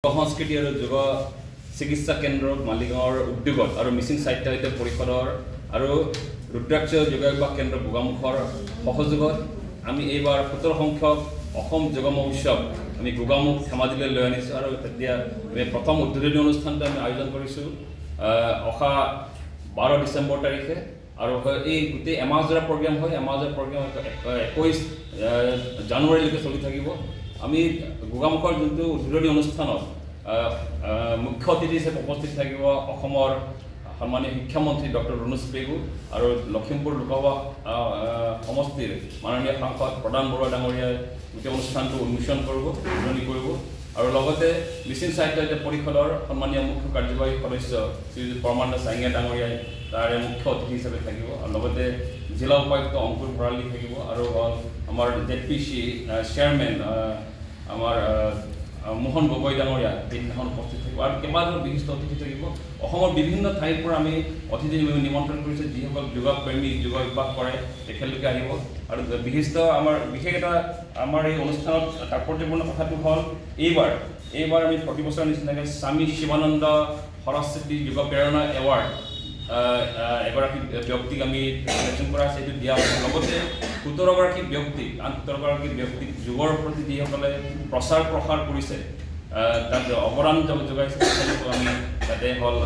সংস্কৃতি আৰু যোগ চিকিৎসা কেন্দ্ৰ মালিগাঁৱৰ উদ্যোগত আৰু মিচিং সাহিত্য পৰিষদৰ আৰু ৰুদ্ৰাক্ষ যোগাভ্যাস কেন্দ্ৰ গোগামুখৰ সহযোগত আমি এইবাৰ 17 সংখ্যক অসম যোগ মহোৎসৱ আমি গোগামুখ ধেমাজিলৈ লৈ আনিছোঁ আৰু তেতিয়া আমি প্ৰথম উদ্বোধনী অনুষ্ঠানটো আমি আয়োজন কৰিছোঁ অহা 12 ডিচেম্বৰ তাৰিখে আৰু এই গোটেই এমাহজোৰা প্ৰগ্ৰাম হয় এমাহজোৰা প্ৰগ্ৰাম 21 জানুৱাৰীলৈকে চলি থাকিব আমি গোগামুখৰ যোনটো উদ্বোধনী অনুষ্ঠানত মুখ্য অতিথি হিচাপে উপস্থিত থাকিব অসমৰ সন্মানীয় শিক্ষামন্ত্ৰী ডক্টৰ ৰণোজ পেগু আৰু লখিমপুৰ লোকসভা সমষ্টিৰ মাননীয় সাংসদ প্ৰধান বৰুৱা ডাঙৰীয়াই গোটেই অনুষ্ঠানটো উন্মোচন কৰিব উদ্বোধনী কৰিব আৰু লগতে মিচিং সাহিত্য পৰিষদৰ সন্মানীয় মুখ্য কাৰ্যবাহী সদস্য শ্ৰী পৰমানন্দ চাইঙিয়া ডাঙৰীয়াই তাৰে মুখ্য অতিথি হিচাপে থাকিব আৰু লগতে জিলা উপায়ুক্ত অংকুৰ ভৰালী থাকিব আৰু আমাৰ জেডপিচি চেয়াৰমেন আমাৰ মোহন গগৈ ডাঙৰীয়া সেইদিনাখন উপস্থিত থাকিব আৰু কেইবাজনো বিশিষ্ট অতিথি থাকিব অসমৰ বিভিন্ন ঠাইৰ পৰা আমি অতিথি নিমন্ত্ৰণ কৰিছোঁ যিসকল যোগপ্ৰেমী যোগ অভ্যাস কৰে তেখেতলোকে আহিব আৰু বিশিষ্ট আমাৰ বিশেষ এটা আমাৰ এই অনুষ্ঠানত তাৎপৰ্যপূৰ্ণ কথাটো হ'ল এইবাৰ আমি প্ৰতি বছৰৰ নিচিনাকৈ স্বামী শিৱানন্দ সৰস্বতী যোগ প্ৰেৰণা এৱাৰ্ড এগৰাকী ব্যক্তিক আমি চিলেকশ্যন কৰা আছে এইটো দিয়া হৈছে লগতে 17গৰাকী ব্যক্তিক 17গৰাকী ব্যক্তিক যোগৰ প্ৰতি যিসকলে প্ৰচাৰ প্ৰসাৰ কৰিছে তাত অৱদান যোগাইছে তেখেতলোকক আমি তাতে হ'ল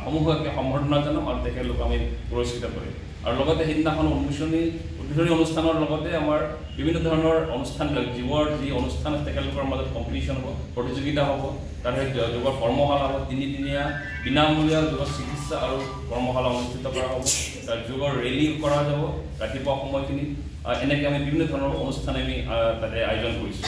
সমূহকে সম্বৰ্ধনা জনাম আৰু তেখেতলোকক আমি পুৰস্কৃত কৰিম আৰু লগতে সেইদিনাখন উদ্বোধনী অনুষ্ঠানৰ লগতে আমাৰ বিভিন্ন ধৰণৰ অনুষ্ঠানবিলাক যোগৰ যি অনুষ্ঠান আছে তেখেতলোকৰ মাজত কম্পিটিশ্যন হ'ব প্ৰতিযোগিতা হ'ব তাতে যোগৰ কৰ্মশালা হ'ব তিনিদিনীয়া বিনামূলীয়া যোগ চিকিৎসা আৰু কৰ্মশালা অনুষ্ঠিত কৰা হ'ব তাৰ যোগৰ ৰেলী কৰা যাব ৰাতিপুৱা সময়খিনি এনেকৈ আমি বিভিন্ন ধৰণৰ অনুষ্ঠান আমি তাতে আয়োজন কৰিছোঁ